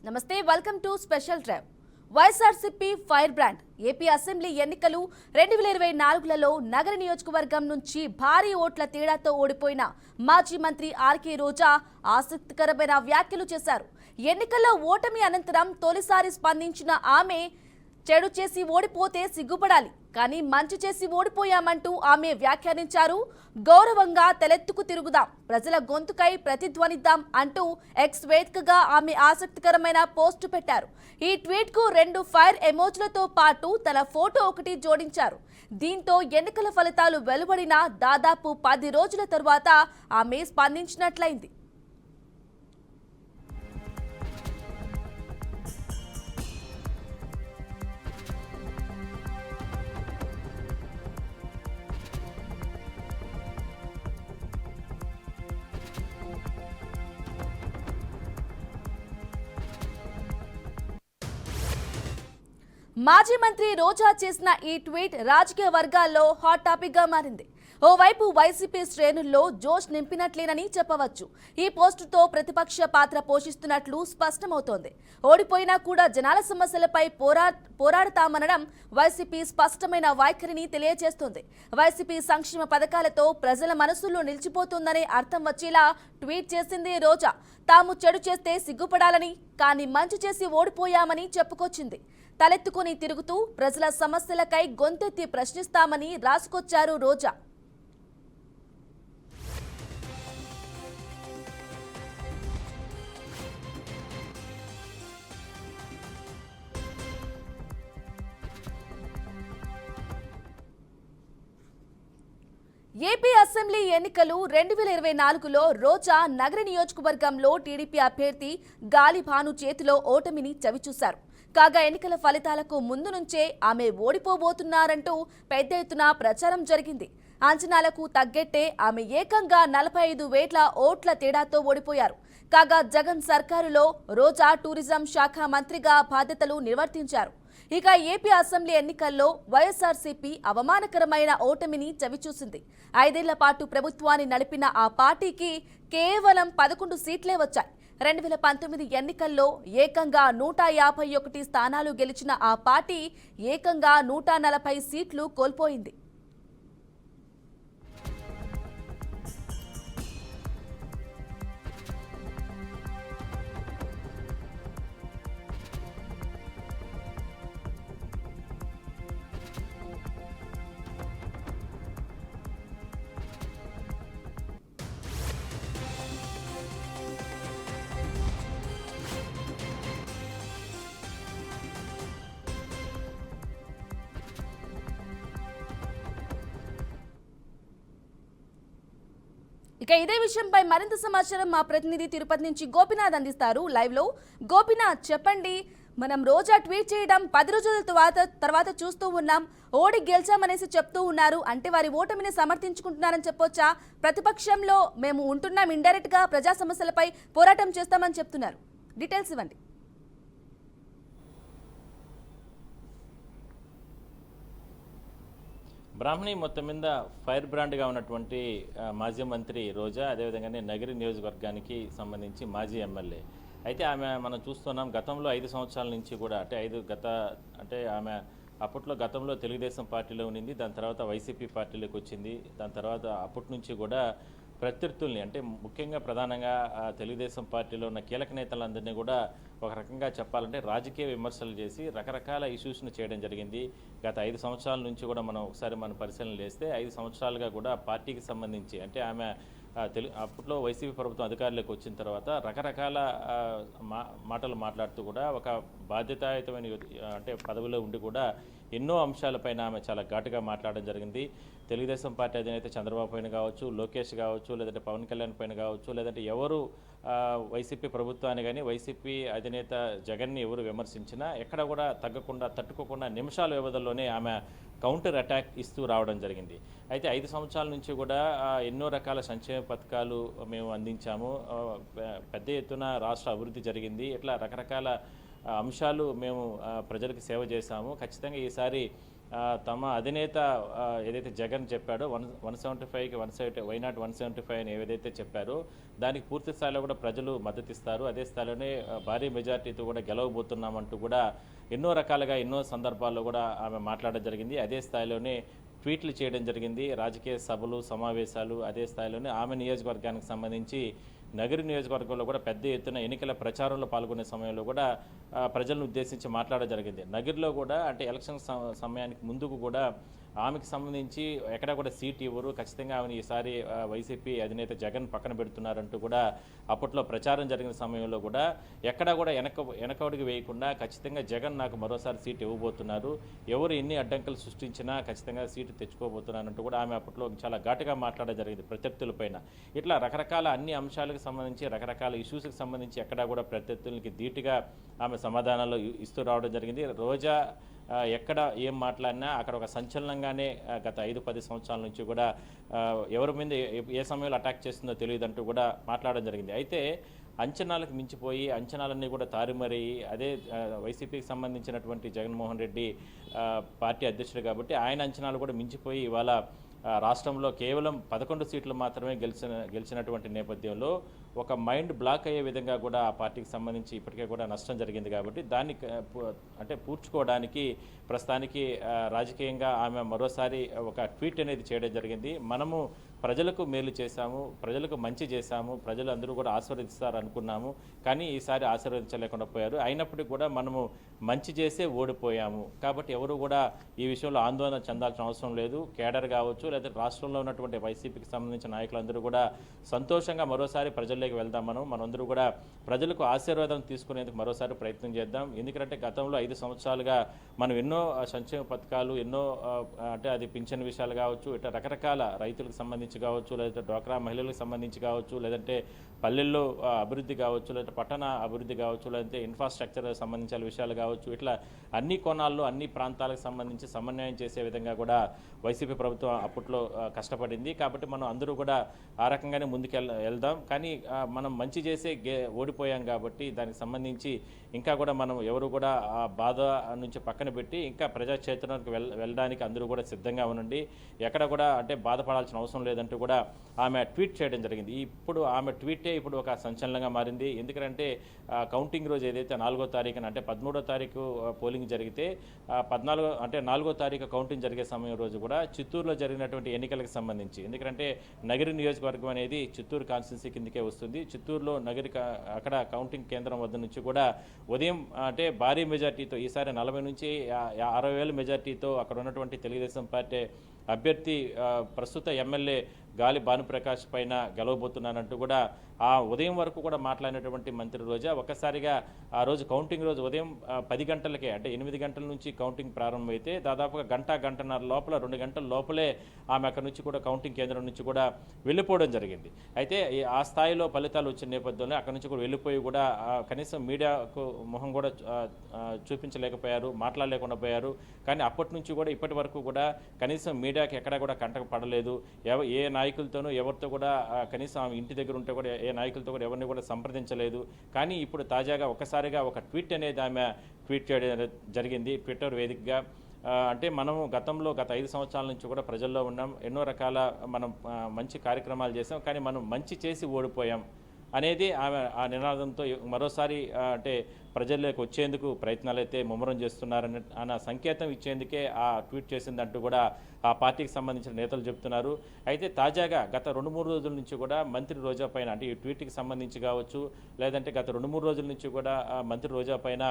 నమస్తే welcome to special drive. YSRCP fire brand AP assembly ఎన్నికలు 2024లలో నగర నియోజకవర్గం నుంచి భారీ ఓట్ల తేడాతో ఓడిపోయిన మాజీ మంత్రి ఆర్కే రోజా ఆసక్తికరమైన వ్యాఖ్యలు చేశారు. ఎన్నికల్లో ఓటమి అనంతరం తొలిసారి స్పందించిన ఆమె చెడు చేసి ఓడిపోతే సిగ్గుపడాలి, కానీ మంచి చేసి ఓడిపోయామంటూ ఆమె వ్యాఖ్యానించారు. గౌరవంగా తలెత్తుకు తిరుగుదాం, ప్రజల గొంతుకై ప్రతిధ్వనిద్దాం అంటూ ఎక్స్ వేదికగా ఆమె ఆసక్తికరమైన పోస్టు పెట్టారు. ఈ ట్వీట్ కు 2 ఫైర్ ఎమోజీలతో పాటు తన ఫోటో ఒకటి జోడించారు. దీంతో ఎన్నికల ఫలితాలు వెలువడిన దాదాపు 10 రోజుల తరువాత ఆమె స్పందించినట్లయింది. మాజీ మంత్రి రోజా చేసిన ఈ ట్వీట్ రాజకీయ వర్గాల్లో హాట్ టాపిక్ గా మారింది. ఓవైపు వైసీపీ శ్రేణుల్లో జోష్ నింపినట్లేనని చెప్పవచ్చు. ఈ పోస్టుతో ప్రతిపక్ష పాత్ర పోషిస్తున్నట్లు స్పష్టమవుతోంది. ఓడిపోయినా కూడా జనాల సమస్యలపై పోరాడతామనడం వైసీపీ స్పష్టమైన వైఖరిని తెలియజేస్తోంది. వైసీపీ సంక్షేమ పథకాలతో ప్రజల మనసుల్లో నిలిచిపోతుందనే అర్థం వచ్చేలా ట్వీట్ చేసింది రోజా. తాము చెడు చేస్తే సిగ్గుపడాలని, కానీ మంచి చేసి ఓడిపోయామని చెప్పుకొచ్చింది. తలెత్తుకుని తిరుగుతూ ప్రజల సమస్యలకై గొంతెత్తి ప్రశ్నిస్తామని రాసుకొచ్చారు రోజా. ఏపీ అసెంబ్లీ ఎన్నికలు 2024లో రోజా నగర నియోజకవర్గంలో టీడీపీ అభ్యర్థి గాలి భాను చేతిలో ఓటమిని చవిచూశారు. కాగా ఎన్నికల ఫలితాలకు ముందు నుంచే ఆమె ఓడిపోబోతున్నారంటూ పెద్ద ఎత్తున ప్రచారం జరిగింది. అంచనాలకు తగ్గట్టే ఆమె ఏకంగా 45,000 ఓట్ల తేడాతో ఓడిపోయారు. కాగా జగన్ సర్కారులో రోజా టూరిజం శాఖ మంత్రిగా బాధ్యతలు నిర్వర్తించారు. ఇక ఏపీ అసెంబ్లీ ఎన్నికల్లో వైఎస్ఆర్సీపీ అవమానకరమైన ఓటమిని చవిచూసింది. 5 ఏళ్ల పాటు ప్రభుత్వాన్ని నడిపిన ఆ పార్టీకి కేవలం 11 సీట్లే వచ్చాయి. 2019 ఎన్నికల్లో ఏకంగా 151 స్థానాలు గెలిచిన ఆ పార్టీ ఏకంగా 140 సీట్లు కోల్పోయింది. ఇక ఇదే విషయంపై మరింత సమాచారం మా ప్రతినిధి తిరుపతి నుంచి గోపినాథ్ అందిస్తారు లైవ్ లో. గోపినాథ్, చెప్పండి, మనం రోజా ట్వీట్ చేయడం 10 రోజుల తర్వాత చూస్తూ ఉన్నాం. ఓడి గెలిచామనేసి చెప్తూ ఉన్నారు, అంటే వారి ఓటమిని సమర్థించుకుంటున్నారని చెప్పొచ్చా? ప్రతిపక్షంలో మేము ఉంటున్నాం, ఇండైరెక్ట్ గా ప్రజా సమస్యలపై పోరాటం చేస్తామని చెప్తున్నారు. డీటెయిల్స్ ఇవ్వండి. బ్రాహ్మణి మొత్తం మీద ఫైర్ బ్రాండ్గా ఉన్నటువంటి మాజీ మంత్రి రోజా, అదేవిధంగానే నగరి నియోజకవర్గానికి సంబంధించి మాజీ ఎమ్మెల్యే. అయితే ఆమె మనం చూస్తున్నాం గతంలో 5 సంవత్సరాల నుంచి కూడా అంటే ఆమె అప్పట్లో గతంలో తెలుగుదేశం పార్టీలో ఉండింది, దాని తర్వాత వైసీపీ పార్టీలోకి వచ్చింది. దాని తర్వాత అప్పటి నుంచి కూడా ప్రత్యర్థుల్ని, అంటే ముఖ్యంగా ప్రధానంగా తెలుగుదేశం పార్టీలో ఉన్న కీలక నేతలందరినీ కూడా ఒక రకంగా చెప్పాలంటే రాజకీయ విమర్శలు చేసి రకరకాల ఇష్యూస్ను చేయడం జరిగింది. గత 5 సంవత్సరాల నుంచి కూడా మనం ఒకసారి పరిశీలన చేస్తే 5 సంవత్సరాలుగా కూడా పార్టీకి సంబంధించి, అంటే ఆమె అప్పట్లో వైసీపీ ప్రభుత్వం అధికారులకు వచ్చిన తర్వాత రకరకాల మాటలు మాట్లాడుతూ కూడా ఒక బాధ్యతాయుతమైన అంటే పదవిలో ఉండి కూడా ఎన్నో అంశాలపైన ఆమె చాలా ఘాటుగా మాట్లాడడం జరిగింది. తెలుగుదేశం పార్టీ అధినేత చంద్రబాబు పైన కావచ్చు, లోకేష్ కావచ్చు, లేదంటే పవన్ కళ్యాణ్ పైన కావచ్చు, లేదంటే ఎవరు వైసీపీ ప్రభుత్వాన్ని కానీ వైసీపీ అధినేత జగన్ని ఎవరు విమర్శించినా ఎక్కడ కూడా తట్టుకోకుండా నిమిషాల వ్యవధిలోనే ఆమె కౌంటర్ అటాక్ ఇస్తూ రావడం జరిగింది. అయితే 5 సంవత్సరాల నుంచి కూడా ఎన్నో రకాల సంక్షేమ పథకాలు మేము అందించాము, పెద్ద ఎత్తున రాష్ట్ర అభివృద్ధి జరిగింది, ఇట్లా రకరకాల అంశాలు మేము ప్రజలకు సేవ చేశాము. ఖచ్చితంగా ఈసారి తమ అధినేత ఏదైతే జగన్ చెప్పాడో 175కి 170 వైనాట్ 175 అని ఏదైతే చెప్పారో దానికి పూర్తి స్థాయిలో కూడా ప్రజలు మద్దతు ఇస్తారు. అదే స్థాయిలోనే భారీ మెజార్టీతో కూడా గెలవబోతున్నామంటూ కూడా ఎన్నో రకాలుగా ఎన్నో సందర్భాల్లో కూడా ఆమె మాట్లాడడం జరిగింది. అదే స్థాయిలోనే ట్వీట్లు చేయడం జరిగింది. రాజకీయ సభలు సమావేశాలు అదే స్థాయిలోనే ఆమె నియోజకవర్గానికి సంబంధించి నగరి నియోజకవర్గంలో కూడా పెద్ద ఎత్తున ఎన్నికల ప్రచారంలో పాల్గొనే సమయంలో కూడా ప్రజలను ఉద్దేశించి మాట్లాడడం జరిగింది. నగరిలో కూడా అంటే ఎలక్షన్ సమయానికి ముందుకు కూడా ఆమెకు సంబంధించి ఎక్కడ కూడా సీట్ ఇవ్వరు, ఖచ్చితంగా ఆమెను ఈసారి వైసీపీ అధినేత జగన్ పక్కన పెడుతున్నారంటూ కూడా అప్పట్లో ప్రచారం జరిగిన సమయంలో కూడా ఎక్కడా కూడా వెనకడుగు వేయకుండా ఖచ్చితంగా జగన్ నాకు మరోసారి సీట్ ఇవ్వబోతున్నారు, ఎవరు ఎన్ని అడ్డంకులు సృష్టించినా ఖచ్చితంగా సీటు తెచ్చుకోబోతున్నారంటూ కూడా ఆమె అప్పట్లో చాలా ఘాటుగా మాట్లాడడం జరిగింది ప్రత్యర్థులపైన. ఇట్లా రకరకాల అన్ని అంశాలకు సంబంధించి రకరకాల ఇష్యూస్కి సంబంధించి ఎక్కడా కూడా ప్రత్యర్థులకి ధీటుగా ఆమె సమాధానాలు ఇస్తూ రావడం జరిగింది. రోజా ఎక్కడ ఏం మాట్లాడినా అక్కడ ఒక సంచలనంగానే గత 5-10 సంవత్సరాల నుంచి కూడా ఎవరి మీద ఏ సమయంలో అటాక్ చేస్తుందో తెలియదంటూ కూడా మాట్లాడడం జరిగింది. అయితే అంచనాలకు మించిపోయి అంచనాలన్నీ కూడా తారుమరి అదే వైసీపీకి సంబంధించినటువంటి జగన్మోహన్ రెడ్డి పార్టీ అధ్యక్షుడు కాబట్టి ఆయన అంచనాలు కూడా మించిపోయి ఇవాళ రాష్ట్రంలో కేవలం 11 సీట్లు మాత్రమే గెలిచినటువంటి నేపథ్యంలో ఒక మైండ్ బ్లాక్ అయ్యే విధంగా కూడా ఆ పార్టీకి సంబంధించి ఇప్పటికే కూడా నష్టం జరిగింది. కాబట్టి దాన్ని అంటే పూడ్చుకోవడానికి ప్రస్తుతానికి రాజకీయంగా ఆమె మరోసారి ఒక ట్వీట్ అనేది చేయడం జరిగింది. మనము ప్రజలకు మేలు చేశాము, ప్రజలకు మంచి చేశాము, ప్రజలు అందరూ కూడా ఆశీర్వదిస్తారు అనుకున్నాము, కానీ ఈసారి ఆశీర్వదించలేకుండా పోయారు. అయినప్పటికీ కూడా మనము మంచి చేసే ఓడిపోయాము. కాబట్టి ఎవరు కూడా ఈ విషయంలో ఆందోళన చెందాల్సిన అవసరం లేదు. కేడర్ కావచ్చు లేదా రాష్ట్రంలో ఉన్నటువంటి వైసీపీకి సంబంధించిన నాయకులందరూ కూడా సంతోషంగా మరోసారి ప్రజల్లోకి వెళ్దాం. మనందరూ కూడా ప్రజలకు ఆశీర్వాదం తీసుకునేందుకు మరోసారి ప్రయత్నం చేద్దాం. ఎందుకంటే గతంలో 5 సంవత్సరాలుగా మనం ఎన్నో సంక్షేమ పథకాలు ఎన్నో అంటే అది పింఛన్ విషయాలు కావచ్చు, ఇట్లా రకరకాల రైతులకు సంబంధించి కావచ్చు, లేదంటే డ్వాక్రా మహిళలకు సంబంధించి కావచ్చు, లేదంటే పల్లెల్లో అభివృద్ధి కావచ్చు, లేదంటే పట్టణ అభివృద్ధి కావచ్చు, లేదంటే ఇన్ఫ్రాస్ట్రక్చర్ సంబంధించిన విషయాలు కావచ్చు, ఇట్లా అన్ని కోణాల్లో అన్ని ప్రాంతాలకు సంబంధించి సమన్వయం చేసే విధంగా కూడా వైసీపీ ప్రభుత్వం అప్పట్లో కష్టపడింది. కాబట్టి మనం అందరూ కూడా ఆ రకంగానే ముందుకు వెళ్దాం. కానీ మనం మంచి చేసే ఓడిపోయాం కాబట్టి దానికి సంబంధించి ఇంకా కూడా మనం ఎవరు కూడా ఆ బాధ నుంచి పక్కన పెట్టి ఇంకా ప్రజా చైతన్యానికి వెళ్ళడానికి అందరూ కూడా సిద్ధంగా ఉండండి. ఎక్కడ కూడా అంటే బాధపడాల్సిన అవసరం లేదంటూ కూడా ఆమె ట్వీట్ చేయడం జరిగింది. ఇప్పుడు ఆమె ట్వీటే ఇప్పుడు ఒక సంచలనంగా మారింది. ఎందుకంటే కౌంటింగ్ రోజు ఏదైతే 4వ తారీఖున అంటే 13వ తారీఖు పోలింగ్ జరిగితే 4వ తారీఖు కౌంటింగ్ జరిగే సమయం రోజు కూడా చిత్తూరులో జరిగినటువంటి ఎన్నికలకు సంబంధించి, ఎందుకంటే నగరి నియోజకవర్గం అనేది చిత్తూరు కాన్స్టిట్యున్సీ కిందకే వస్తుంది. చిత్తూరులో అక్కడ కౌంటింగ్ కేంద్రం వద్ద నుంచి కూడా ఉదయం అంటే భారీ మెజార్టీతో ఈసారి 40 నుంచి 60,000 మెజార్టీతో అక్కడ ఉన్నటువంటి తెలుగుదేశం పార్టీ అభ్యర్థి ప్రస్తుత ఎమ్మెల్యే గాలి భానుప్రకాష్ పైన గెలవబోతున్నానంటూ కూడా ఆ ఉదయం వరకు కూడా మాట్లాడినటువంటి మంత్రి రోజా ఒక్కసారిగా ఆ రోజు కౌంటింగ్ రోజు ఉదయం 10 గంటలకే అంటే 8 గంటల నుంచి కౌంటింగ్ ప్రారంభమైతే దాదాపుగా గంటన్నర లోపల 2 గంటల లోపలే ఆమె అక్కడ నుంచి కూడా కౌంటింగ్ కేంద్రం నుంచి కూడా వెళ్ళిపోవడం జరిగింది. అయితే ఆ స్థాయిలో ఫలితాలు వచ్చిన నేపథ్యంలో అక్కడ నుంచి కూడా వెళ్ళిపోయి కూడా కనీసం మీడియాకు మొహం కూడా చూపించలేకపోయారు, మాట్లాడలేకుండా పోయారు. కానీ అప్పటి నుంచి కూడా ఇప్పటి వరకు కూడా కనీసం మీడియాకి ఎక్కడా కూడా కంటకు పడలేదు. ఏ నాయకులతోనూ ఎవరితో కూడా కనీసం ఆమె ఇంటి దగ్గర ఉంటే కూడా ఏ నాయకులతో కూడా ఎవరిని కూడా సంప్రదించలేదు. కానీ ఇప్పుడు తాజాగా ఒకసారిగా ఒక ట్వీట్ అనేది ఆమె ట్వీట్ చేయడం జరిగింది ట్విట్టర్ వేదికగా. అంటే మనము గత 5 సంవత్సరాల నుంచి కూడా ప్రజల్లో ఉన్నాం, ఎన్నో రకాల మనం మంచి కార్యక్రమాలు చేసాం, కానీ మనం మంచి చేసి ఓడిపోయాం అనేది ఆమె ఆ నినాదంతో మరోసారి అంటే ప్రజల్లోకి వచ్చేందుకు ప్రయత్నాలు అయితే ముమ్మరం చేస్తున్నారని అన్న సంకేతం ఇచ్చేందుకే ఆ ట్వీట్ చేసిందంటూ కూడా ఆ పార్టీకి సంబంధించిన నేతలు చెప్తున్నారు. అయితే తాజాగా గత 2-3 రోజుల నుంచి కూడా మంత్రి రోజా పైన అంటే ఈ ట్వీట్కి సంబంధించి కావచ్చు, లేదంటే గత 2-3 రోజుల నుంచి కూడా మంత్రి రోజా పైన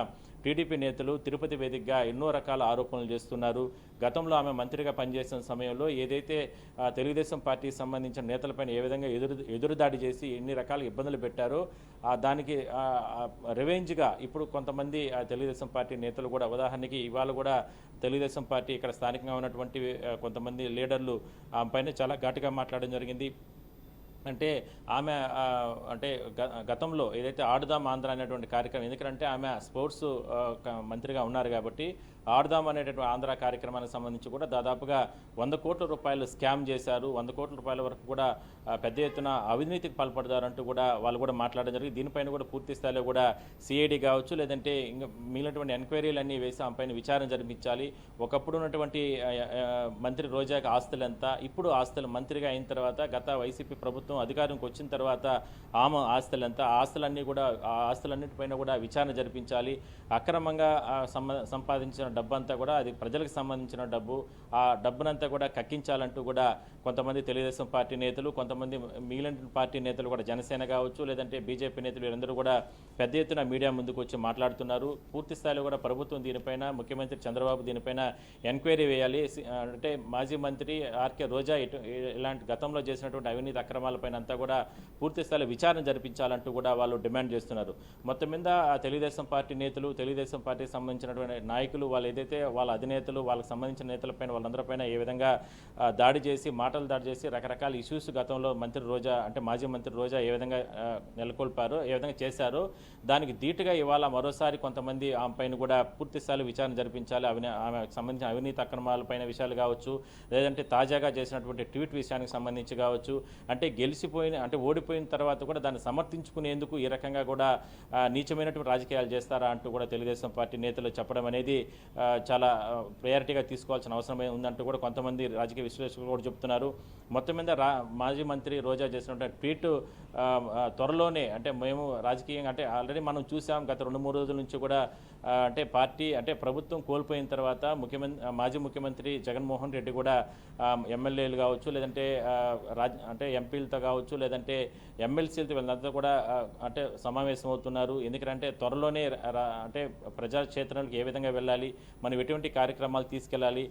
టీడీపీ నేతలు తిరుపతి వేదికగా ఎన్నో రకాల ఆరోపణలు చేస్తున్నారు. గతంలో ఆమె మంత్రిగా పనిచేసిన సమయంలో ఏదైతే తెలుగుదేశం పార్టీకి సంబంధించిన నేతలపైన ఏ విధంగా ఎదురుదాడి చేసి ఎన్ని రకాల ఇబ్బందులు పెట్టారో దానికి రివెంజ్గా ఇప్పుడు కొంతమంది తెలుగుదేశం పార్టీ నేతలు కూడా, ఉదాహరణకి ఇవాళ కూడా తెలుగుదేశం పార్టీ ఇక్కడ స్థానికంగా ఉన్నటువంటి కొంతమంది లీడర్లు ఆమె పైన చాలా ఘాటుగా మాట్లాడడం జరిగింది. అంటే ఆమె అంటే గతంలో ఏదైతే ఆడుదాం ఆంధ్ర అనేటువంటి కార్యక్రమం, ఎందుకంటే ఆమె స్పోర్ట్స్ మంత్రిగా ఉన్నారు కాబట్టి ఆడుదాం అనేటటువంటి ఆంధ్ర కార్యక్రమానికి సంబంధించి కూడా దాదాపుగా 100 కోట్ల రూపాయలు స్కామ్ చేశారు, 100 కోట్ల రూపాయల వరకు కూడా పెద్ద ఎత్తున అవినీతికి పాల్పడతారంటూ కూడా వాళ్ళు కూడా మాట్లాడడం జరిగింది. దీనిపైన కూడా పూర్తి స్థాయిలో కూడా సిఐడి కావచ్చు, లేదంటే ఇంకా మిగిలినటువంటి ఎంక్వైరీలన్నీ వేసి ఆమె పైన విచారణ జరిపించాలి. ఒకప్పుడు ఉన్నటువంటి మంత్రి రోజాకి ఆస్తులు ఎంత, ఇప్పుడు ఆస్తులు మంత్రిగా అయిన తర్వాత గత వైసీపీ ప్రభుత్వం అధికారంకి వచ్చిన తర్వాత ఆమె ఆస్తులు ఎంత, ఆ ఆస్తులన్నిటిపైన కూడా విచారణ జరిపించాలి. అక్రమంగా సంపాదించిన డబ్బు అంతా కూడా అది ప్రజలకు సంబంధించిన డబ్బు, ఆ డబ్బునంతా కూడా కక్కించాలంటూ కూడా కొంతమంది తెలుగుదేశం పార్టీ నేతలు, కొంతమంది మిగిలిన పార్టీ నేతలు కూడా జనసేన కావచ్చు, లేదంటే బీజేపీ నేతలు వీరందరూ కూడా పెద్ద ఎత్తున మీడియా ముందుకు వచ్చి మాట్లాడుతున్నారు. పూర్తి స్థాయిలో కూడా ప్రభుత్వం దీనిపైన, ముఖ్యమంత్రి చంద్రబాబు దీనిపైన ఎంక్వైరీ వేయాలి. అంటే మాజీ మంత్రి ఆర్కే రోజా ఇలాంటి గతంలో చేసినటువంటి అవినీతి అక్రమాలపైన అంతా కూడా పూర్తి స్థాయిలో విచారణ జరిపించాలంటూ కూడా వాళ్ళు డిమాండ్ చేస్తున్నారు. మొత్తం మీద తెలుగుదేశం పార్టీ నేతలు, తెలుగుదేశం పార్టీకి సంబంధించినటువంటి నాయకులు, వాళ్ళు ఏదైతే వాళ్ళ అధినేతలు, వాళ్ళకి సంబంధించిన నేతలపైన వాళ్ళందరిపైన ఏ విధంగా దాడి చేసి రకరకాల ఇష్యూస్ గతంలో మంత్రి రోజా అంటే మాజీ మంత్రి రోజా ఏ విధంగా నెలకొల్పారో, ఏ విధంగా చేశారో దానికి ధీటుగా ఇవాళ మరోసారి కొంతమంది ఆమె పైన కూడా పూర్తి స్థాయిలో విచారణ జరిపించాలి. ఆమెకు సంబంధించిన అవినీతి అక్రమాలపైన విషయాలు కావచ్చు, లేదంటే తాజాగా చేసినటువంటి ట్వీట్ విషయానికి సంబంధించి కావచ్చు, అంటే ఓడిపోయిన తర్వాత కూడా దాన్ని సమర్థించుకునేందుకు ఈ రకంగా కూడా నీచమైనటువంటి రాజకీయాలు చేస్తారా అంటూ కూడా తెలుగుదేశం పార్టీ నేతలు చెప్పడం అనేది చాలా ప్రయారిటీగా తీసుకోవాల్సిన అవసరమే ఉందంటూ కూడా కొంతమంది రాజకీయ విశ్లేషకులు కూడా చెప్తున్నారు. మొత్తం మీద మాజీ మంత్రి రోజా చేసినటువంటి ట్వీట్ త్వరలోనే, అంటే మేము రాజకీయంగా అంటే ఆల్రెడీ మనం చూసాం గత 2-3 రోజుల నుంచి కూడా అంటే ప్రభుత్వం కోల్పోయిన తర్వాత మాజీ ముఖ్యమంత్రి జగన్మోహన్ రెడ్డి కూడా ఎమ్మెల్యేలు కావచ్చు, లేదంటే అంటే ఎంపీలతో కావచ్చు, లేదంటే ఎమ్మెల్సీలతో వీళ్ళంతా కూడా అంటే సమావేశం అవుతున్నారు. ఎందుకంటే త్వరలోనే అంటే ప్రజాక్షేత్రానికి ఏ విధంగా వెళ్ళాలి, మనం ఎటువంటి కార్యక్రమాలు తీసుకెళ్ళాలి,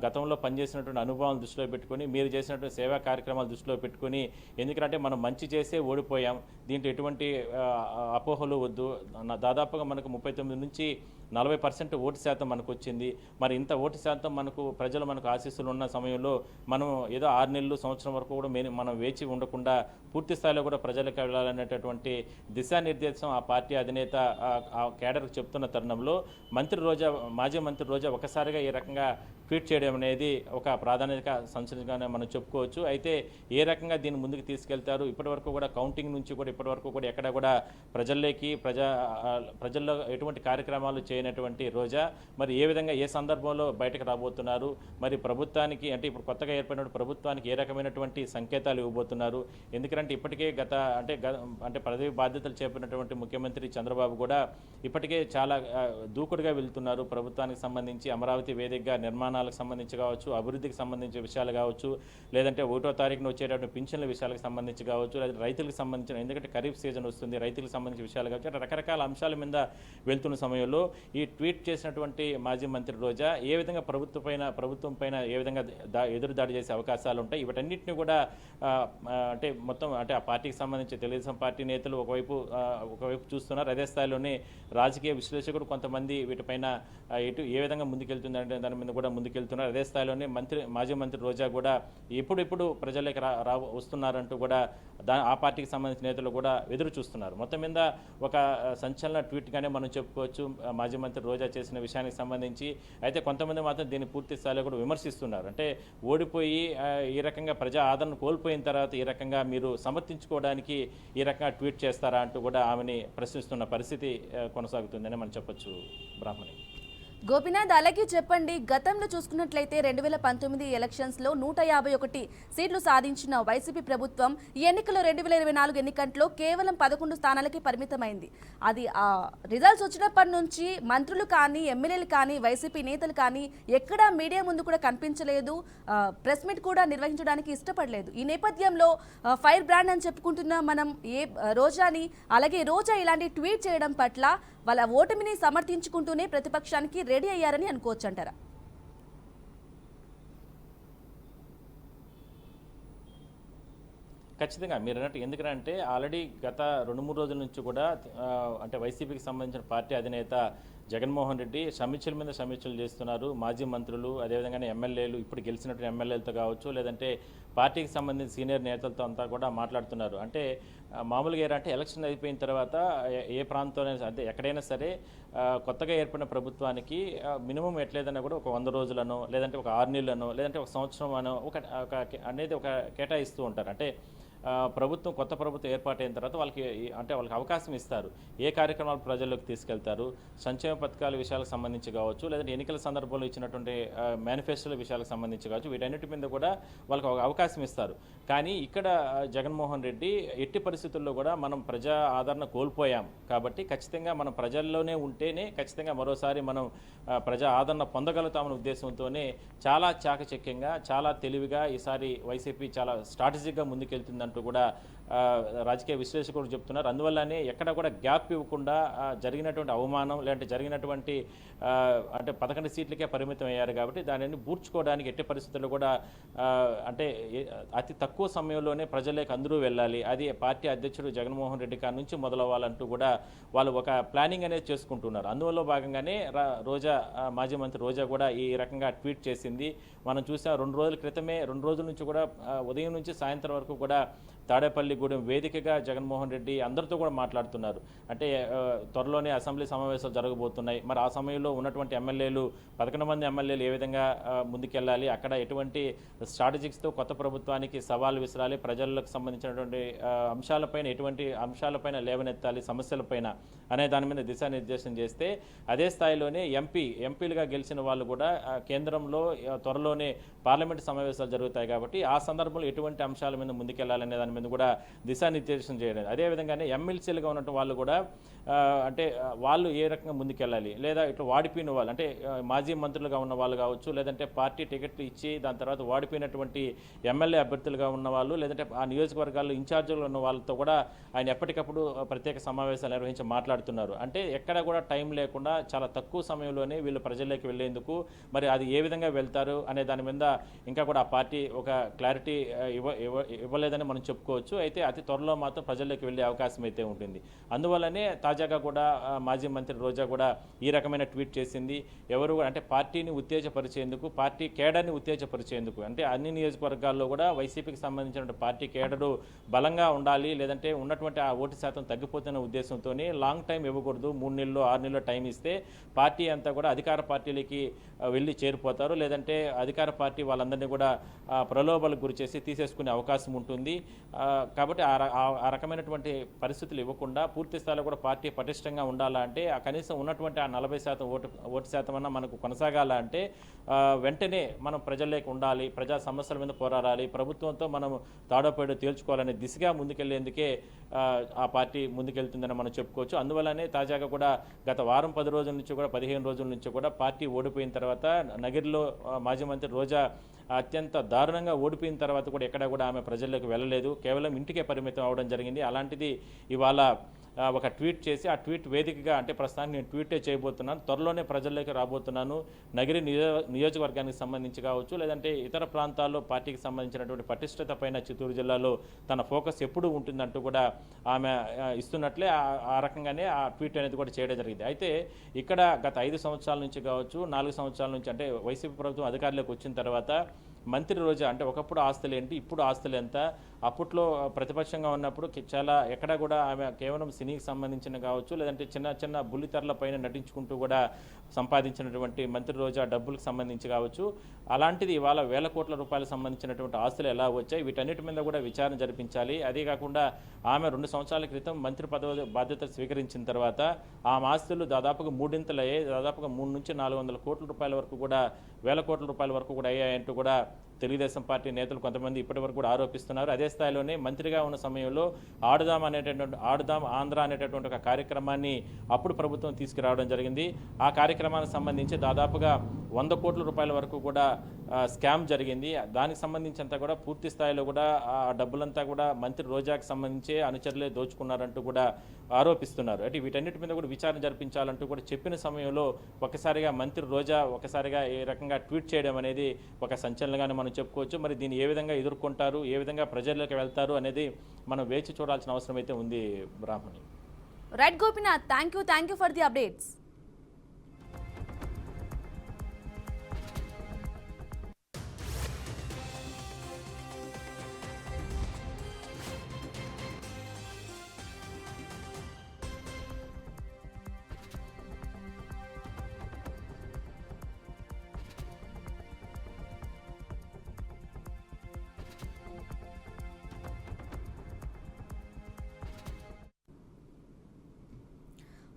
గతంలో పనిచేసినటువంటి అనుభవాలను దృష్టిలో పెట్టుకొని, మీరు చేసినటువంటి సేవా కార్యక్రమాలు దృష్టిలో పెట్టుకొని, ఎందుకంటే మనం మంచి చేసే ఓడిపోయాం, దీంట్లో ఎటువంటి అపోహలు వద్దు, దాదాపుగా మనకు 39 నుంచి 40% ఓటు శాతం మనకు వచ్చింది. మరి ఇంత ఓటు శాతం ప్రజలు మనకు ఆశీస్సులు ఉన్న సమయంలో మనం ఏదో 6 నెలలు, సంవత్సరం వరకు కూడా మనం వేచి ఉండకుండా పూర్తి స్థాయిలో కూడా ప్రజలకు వెళ్ళాలనేటటువంటి దిశానిర్దేశం ఆ పార్టీ అధినేత ఆ కేడర్కు చెప్తున్న తరుణంలో మాజీ మంత్రి రోజా ఒకసారిగా ఈ రకంగా ట్వీట్ చేయడం అనేది ఒక ప్రాధాన్యత సంచలనంగానే మనం చెప్పుకోవచ్చు. అయితే ఏ రకంగా దీన్ని ముందుకు తీసుకెళ్తారు, ఇప్పటివరకు కూడా కౌంటింగ్ నుంచి కూడా ఇప్పటివరకు కూడా ఎక్కడ కూడా ప్రజల్లో ఎటువంటి కార్యక్రమాలు చేయనటువంటి రోజా మరి ఏ విధంగా ఏ సందర్భంలో బయటకు రాబోతున్నారు, మరి ప్రభుత్వానికి అంటే ఇప్పుడు కొత్తగా ఏర్పడిన ప్రభుత్వానికి ఏ రకమైనటువంటి సంకేతాలు ఇవ్వబోతున్నారు. ఎందుకంటే ఇప్పటికే అంటే పదవి బాధ్యతలు చేపట్టినటువంటి ముఖ్యమంత్రి చంద్రబాబు కూడా ఇప్పటికే చాలా దూకుడుగా వెళ్తున్నారు. ప్రభుత్వానికి సంబంధించి అమరావతి వేదికగా నిర్మాణాలకు సంబంధించి కావచ్చు, అభివృద్ధికి సంబంధించిన విషయాలు కావచ్చు, లేదంటే 1వ తారీఖున వచ్చేటటువంటి పింఛన్ల విషయాలకు సంబంధించి కావచ్చు, లేదా రైతులకు సంబంధించిన, ఎందుకంటే ఖరీఫ్ సీజన్ వస్తుంది, రైతులకు సంబంధించిన విషయాలు కావచ్చు, అంటే రకరకాల అంశాల మీద వెళ్తున్న సమయంలో ఈ ట్వీట్ చేసినటువంటి మాజీ మంత్రి రోజా ఏ విధంగా ప్రభుత్వం పైన ఏ విధంగా ఎదురుదాడి చేసే అవకాశాలు ఉంటాయి, వీటన్నిటిని కూడా అంటే మొత్తం అంటే ఆ పార్టీకి సంబంధించి తెలుగుదేశం పార్టీ నేతలు ఒకవైపు చూస్తున్నారు. అదే స్థాయిలోనే రాజకీయ విశ్లేషకుడు కొంతమంది వీటిపైన ఏ విధంగా ముందుకెళ్తుందంటే దాని మీద కూడా ముందుకెళ్తున్నారు. అదే స్థాయిలోనే మాజీ మంత్రి రోజా కూడా ఎప్పుడెప్పుడు ప్రజలకు వస్తున్నారంటూ కూడా ఆ పార్టీకి సంబంధించిన నేతలు కూడా ఎదురు చూస్తున్నారు. మొత్తం మీద ఒక సంచలన ట్వీట్గానే మనం చెప్పుకోవచ్చు మాజీ మంత్రి రోజా చేసిన విషయానికి సంబంధించి. అయితే కొంతమంది మాత్రం దీన్ని పూర్తి స్థాయిలో కూడా విమర్శిస్తున్నారు. అంటే ఓడిపోయి ఈ రకంగా ప్రజా ఆదరణ కోల్పోయిన తర్వాత ఈ రకంగా మీరు సమర్థించుకోవడానికి ఈ రకంగా ట్వీట్ చేస్తారా అంటూ కూడా ఆమెని ప్రశ్నిస్తున్న పరిస్థితి కొనసాగుతుందని మనం చెప్పొచ్చు. బ్రాహ్మణి గోపీనాథ్, అలాగే చెప్పండి, గతంలో చూసుకున్నట్లయితే 2019 ఎలక్షన్స్లో 151 సీట్లు సాధించిన వైసీపీ ప్రభుత్వం ఎన్నికల్లో 2024 ఎన్నికల్లో కేవలం 11 స్థానాలకి పరిమితమైంది. అది ఆ రిజల్ట్స్ వచ్చినప్పటి నుంచి మంత్రులు కానీ, ఎమ్మెల్యేలు కానీ, వైసీపీ నేతలు కానీ ఎక్కడా మీడియా ముందు కూడా కనిపించలేదు, ప్రెస్ మీట్ కూడా నిర్వహించడానికి ఇష్టపడలేదు. ఈ నేపథ్యంలో ఫైర్ బ్రాండ్ అని చెప్పుకుంటున్న మనం రోజాని, అలాగే రోజా ఇలాంటి ట్వీట్ చేయడం పట్ల వాళ్ళ ఓటమిని సమర్థించుకుంటూనే ప్రతిపక్షానికి రెడీ అయ్యారని అనుకోవచ్చు అంటారా? ఖచ్చితంగా మీరు అన్నట్టు, ఎందుకంటే ఆల్రెడీ గత 2-3 రోజుల నుంచి కూడా అంటే వైసీపీకి సంబంధించిన పార్టీ అధినేత జగన్మోహన్ రెడ్డి సమీక్షల మీద సమీక్షలు చేస్తున్నారు. మాజీ మంత్రులు, అదేవిధంగానే ఎమ్మెల్యేలు, ఇప్పుడు గెలిచినటువంటి ఎమ్మెల్యేలతో కావచ్చు, లేదంటే పార్టీకి సంబంధించిన సీనియర్ నేతలతో అంతా కూడా మాట్లాడుతున్నారు. అంటే మామూలుగా ఏంటంటే ఎలక్షన్ అయిపోయిన తర్వాత ఏ ప్రాంతంలో అంటే ఎక్కడైనా సరే కొత్తగా ఏర్పడిన ప్రభుత్వానికి మినిమం ఎట్లేదన్నా కూడా ఒక 100 రోజులను, లేదంటే ఒక 6 నెలలను, లేదంటే ఒక సంవత్సరం అనో అనేది ఒక కేటాయిస్తూ ఉంటారు. అంటే ప్రభుత్వం కొత్త ప్రభుత్వం ఏర్పాటైన తర్వాత వాళ్ళకి అవకాశం ఇస్తారు. ఏ కార్యక్రమాలు ప్రజల్లోకి తీసుకెళ్తారు, సంక్షేమ పథకాల విషయాలకు సంబంధించి కావచ్చు, లేదంటే ఎన్నికల సందర్భంలో ఇచ్చినటువంటి మేనిఫెస్టోల విషయాలకు సంబంధించి కావచ్చు, వీటన్నిటి మీద కూడా వాళ్ళకి ఒక అవకాశం ఇస్తారు. కానీ ఇక్కడ జగన్మోహన్ రెడ్డి ఎట్టి పరిస్థితుల్లో కూడా మనం ప్రజా ఆదరణ కోల్పోయాం కాబట్టి ఖచ్చితంగా మనం ప్రజల్లోనే ఉంటేనే ఖచ్చితంగా మరోసారి మనం ప్రజా ఆదరణ పొందగలుగుతామనే ఉద్దేశంతోనే చాలా చాకచక్యంగా, చాలా తెలివిగా ఈసారి వైసీపీ చాలా స్ట్రాటజిక్గా ముందుకెళ్తుందంటూ కూడా రాజకీయ విశ్లేషకులు చెప్తున్నారు. అందువల్లనే ఎక్కడ కూడా గ్యాప్ ఇవ్వకుండా జరిగినటువంటి అవమానం, లేదంటే జరిగినటువంటి అంటే 11 సీట్లకే పరిమితం అయ్యారు కాబట్టి దానిని బూర్చుకోవడానికి ఎట్టి పరిస్థితుల్లో కూడా అంటే అతి తక్కువ సమయంలోనే ప్రజలకు అందరూ వెళ్ళాలి, అది పార్టీ అధ్యక్షుడు జగన్మోహన్ రెడ్డి కాడి నుంచి మొదలవ్వాలంటూ కూడా వాళ్ళు ఒక ప్లానింగ్ అనేది చేసుకుంటున్నారు. అందువల్ల భాగంగానే మాజీ మంత్రి రోజా కూడా ఈ రకంగా ట్వీట్ చేసింది. మనం చూసాం 2 రోజుల క్రితమే, 2 రోజుల నుంచి కూడా ఉదయం నుంచి సాయంత్రం వరకు కూడా తాడేపల్లిగూడెం వేదికగా జగన్మోహన్ రెడ్డి అందరితో కూడా మాట్లాడుతున్నారు. అంటే త్వరలోనే అసెంబ్లీ సమావేశాలు జరగబోతున్నాయి. మరి ఆ సమయంలో ఉన్నటువంటి ఎమ్మెల్యేలు 11 మంది ఎమ్మెల్యేలు ఏ విధంగా ముందుకెళ్ళాలి, అక్కడ ఎటువంటి స్ట్రాటజిక్స్తో కొత్త ప్రభుత్వానికి సవాల్ విసరాలి, ప్రజలకు సంబంధించినటువంటి అంశాలపైన ఎటువంటి అంశాలపైన లేవనెత్తాలి, సమస్యలపైన అనే దాని మీద దిశానిర్దేశం చేస్తే, అదే స్థాయిలోనే ఎంపీలుగా గెలిచిన వాళ్ళు కూడా కేంద్రంలో త్వరలోనే పార్లమెంటు సమావేశాలు జరుగుతాయి కాబట్టి ఆ సందర్భంలో ఎటువంటి అంశాల మీద ముందుకెళ్లాలనే దాని మీద కూడా దిశానిర్దేశం చేయడం. అదేవిధంగానే ఎమ్మెల్సీలుగా ఉన్నటువంటి వాళ్ళు కూడా అంటే వాళ్ళు ఏ రకంగా ముందుకెళ్ళాలి, లేదా ఇట్లా వాడిపోయిన వాళ్ళు అంటే మాజీ మంత్రులుగా ఉన్న వాళ్ళు కావచ్చు, లేదంటే పార్టీ టికెట్లు ఇచ్చి దాని తర్వాత వాడిపోయినటువంటి ఎమ్మెల్యే అభ్యర్థులుగా ఉన్న వాళ్ళు, లేదంటే ఆ నియోజకవర్గాల్లో ఇన్ఛార్జీలు ఉన్న వాళ్ళతో కూడా ఆయన ఎప్పటికప్పుడు ప్రత్యేక సమావేశాలు నిర్వహించి మాట్లాడుతున్నారు. అంటే ఎక్కడ కూడా టైం లేకుండా చాలా తక్కువ సమయంలోనే వీళ్ళు ప్రజల్లోకి వెళ్లేందుకు మరి అది ఏ విధంగా వెళ్తారు అనే దాని మీద ఇంకా కూడా ఆ పార్టీ ఒక క్లారిటీ ఇవ్వలేదని మనం చెప్పుకోవచ్చు. అయితే అతి త్వరలో మాత్రం ప్రజల్లోకి వెళ్ళే అవకాశం అయితే ఉంటుంది. అందువల్లనే తాజాగా కూడా మాజీ మంత్రి రోజా కూడా ఈ రకమైన ట్వీట్ చేసింది. ఎవరు అంటే పార్టీని ఉత్తేజపరిచేందుకు, పార్టీ కేడర్ని ఉత్తేజపరిచేందుకు, అంటే అన్ని నియోజకవర్గాల్లో కూడా వైసీపీకి సంబంధించిన పార్టీ కేడరు బలంగా ఉండాలి, లేదంటే ఉన్నటువంటి ఆ ఓటు శాతం తగ్గిపోతున్న ఉద్దేశంతోనే లాంగ్ టైం ఇవ్వకూడదు, 3 నెలలు 6 నెలలు టైం ఇస్తే పార్టీ అంతా కూడా అధికార పార్టీలకి వెళ్ళి చేరిపోతారు, లేదంటే అధికార పార్టీ వాళ్ళందరినీ కూడా ప్రలోభాలకు గురి చేసి తీసేసుకునే అవకాశం ఉంటుంది. కాబట్టి ఆ రకమైనటువంటి పరిస్థితులు ఇవ్వకుండా పూర్తి స్థాయిలో కూడా పార్టీ పటిష్టంగా ఉండాలంటే కనీసం ఉన్నటువంటి ఆ 40% ఓటు శాతం అన్నా మనకు కొనసాగాల అంటే వెంటనే మనం ప్రజల్లోకి ఉండాలి, ప్రజా సమస్యల మీద పోరాడాలి, ప్రభుత్వంతో మనం తాడోపేడో తేల్చుకోవాలనే దిశగా ముందుకెళ్లేందుకే ఆ పార్టీ ముందుకెళ్తుందని మనం చెప్పుకోవచ్చు. అందువల్లనే తాజాగా కూడా గత వారం 10 రోజుల నుంచి కూడా 15 రోజుల నుంచి కూడా పార్టీ ఓడిపోయిన తర్వాత నగిరిలో మాజీ మంత్రి రోజా అత్యంత దారుణంగా ఓడిపోయిన తర్వాత కూడా ఎక్కడా కూడా ఆమె ప్రజల్లోకి వెళ్ళలేదు, కేవలం ఇంటికే పరిమితం అవడం జరిగింది. అలాంటిది ఇవాళ ఒక ట్వీట్ చేసి ఆ ట్వీట్ వేదికగా అంటే ప్రస్తుతానికి నేను ట్వీటే చేయబోతున్నాను, త్వరలోనే ప్రజల్లోకి రాబోతున్నాను, నగిరి నియోజకవర్గానికి సంబంధించి కావచ్చు, లేదంటే ఇతర ప్రాంతాల్లో పార్టీకి సంబంధించినటువంటి పటిష్టత పైన చిత్తూరు జిల్లాలో తన ఫోకస్ ఎప్పుడు ఉంటుందంటూ కూడా ఆమె ఇస్తున్నట్లే ఆ రకంగానే ఆ ట్వీట్ అనేది కూడా చేయడం జరిగింది. అయితే ఇక్కడ గత 5 సంవత్సరాల నుంచి కావచ్చు, 4 సంవత్సరాల నుంచి అంటే వైసీపీ ప్రభుత్వం అధికారంలోకి వచ్చిన తర్వాత మంత్రి రోజా అంటే ఒకప్పుడు ఆస్తులు ఏంటి, ఇప్పుడు ఆస్తులు ఎంత, అప్పట్లో ప్రతిపక్షంగా ఉన్నప్పుడు చాలా ఎక్కడ కూడా ఆమె కేవలం సినీకి సంబంధించిన కావచ్చు, లేదంటే చిన్న చిన్న బుల్లితెరల పైన నటించుకుంటూ కూడా సంపాదించినటువంటి మంత్రి రోజా డబ్బులకు సంబంధించి కావచ్చు, అలాంటిది ఇవాళ వేల కోట్ల రూపాయలకు సంబంధించినటువంటి ఆస్తులు ఎలా వచ్చాయి, వీటన్నిటి మీద కూడా విచారణ జరిపించాలి. అదే కాకుండా ఆమె 2 సంవత్సరాల క్రితం మంత్రి పదవి బాధ్యతలు స్వీకరించిన తర్వాత ఆ ఆస్తులు దాదాపుగా 3 అయ్యాయి, దాదాపుగా 300 నుంచి 400 కోట్ల రూపాయల వరకు కూడా, వేల కోట్ల రూపాయల వరకు కూడా అయ్యాయంటూ కూడా తెలుగుదేశం పార్టీ నేతలు కొంతమంది ఇప్పటి వరకు కూడా ఆరోపిస్తున్నారు. అదే స్థాయిలోనే మంత్రిగా ఉన్న సమయంలో ఆడుదాం ఆంధ్ర అనేటటువంటి ఒక కార్యక్రమాన్ని అప్పుడు ప్రభుత్వం తీసుకురావడం జరిగింది. ఆ కార్యక్రమానికి సంబంధించి దాదాపుగా 100 కోట్ల రూపాయల వరకు కూడా స్కామ్ జరిగింది. దానికి సంబంధించినంత కూడా పూర్తి స్థాయిలో కూడా ఆ డబ్బులంతా కూడా మంత్రి రోజాకి సంబంధించి అనుచరులే దోచుకున్నారంటూ కూడా ఆరోపిస్తున్నారు. అంటే వీటన్నిటి మీద కూడా విచారణ జరిపించాలంటూ కూడా చెప్పిన సమయంలో ఒకసారిగా మంత్రి రోజా ఒకసారిగా ఏ రకంగా ట్వీట్ చేయడం అనేది ఒక సంచలనంగానే మనం చెప్పుకోవచ్చు. మరి దీన్ని ఏ విధంగా ఎదుర్కొంటారు, ఏ విధంగా ప్రజల్లోకి వెళ్తారు అనేది మనం వేచి చూడాల్సిన అవసరం అయితే ఉంది. Brahmani. Right Gopinath, thank you for the updates.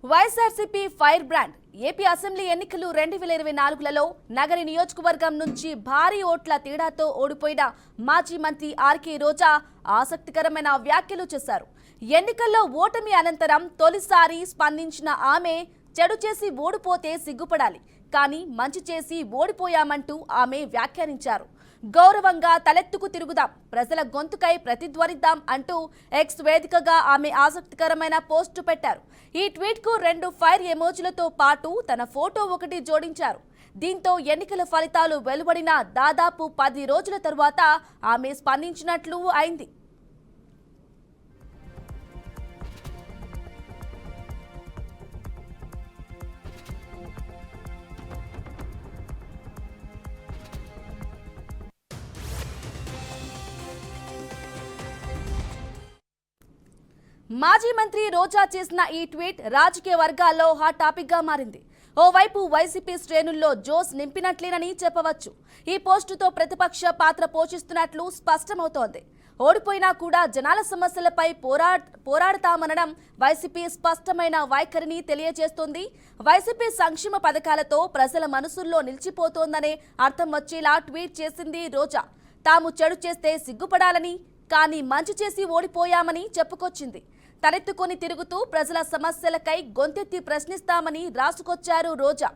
YSRCP fire brand AP assembly ఎన్నికలు 2024లలో నగరి నియోజకవర్గం నుంచి భారీ ఓట్ల తేడాతో ఓడిపోయిన మాజీ మంత్రి ఆర్కే రోజా ఆసక్తికరమైన వ్యాఖ్యలు చేశారు. ఎన్నికల్లో ఓటమి అనంతరం తొలిసారి స్పందించిన ఆమె చెడు చేసి ఓడిపోతే సిగ్గుపడాలి, కానీ మంచి చేసి ఓడిపోయామంటూ ఆమె వ్యాఖ్యానించారు. గౌరవంగా తలెత్తుకు తిరుగుదాం, ప్రజల గొంతుకై ప్రతిధ్వనిద్దాం అంటూ ఎక్స్ వేదికగా ఆమె ఆసక్తికరమైన పోస్టు పెట్టారు. ఈ ట్వీట్ కు 2 ఫైర్ ఎమోజీలతో పాటు తన ఫోటో ఒకటి జోడించారు. దీంతో ఎన్నికల ఫలితాలు వెలువడిన దాదాపు 10 రోజుల తర్వాత ఆమె స్పందించినట్లు అయింది. మాజీ మంత్రి రోజా చేసిన ఈ ట్వీట్ రాజకీయ వర్గాల్లో హాట్ టాపిక్ గా మారింది. ఓవైపు వైసీపీ శ్రేణుల్లో జోస్ నింపినట్లేనని చెప్పవచ్చు. ఈ పోస్టుతో ప్రతిపక్ష పాత్ర పోషిస్తున్నట్లు స్పష్టమవుతోంది. ఓడిపోయినా కూడా జనాల సమస్యలపై పోరాడతామనడం వైసీపీ స్పష్టమైన వైఖరిని తెలియజేస్తోంది. వైసీపీ సంక్షేమ పథకాలతో ప్రజల మనసుల్లో నిలిచిపోతోందనే అర్థం వచ్చేలా ట్వీట్ చేసింది రోజా. తాము చెడు చేస్తే సిగ్గుపడాలని, కానీ మంచి చేసి ఓడిపోయామని చెప్పుకొచ్చింది. తలెత్తుకొని తిరుగుతూ ప్రజల సమస్యలకై గొంతెత్తి ప్రశ్నిస్తామని రాసుకొచ్చారు రోజా.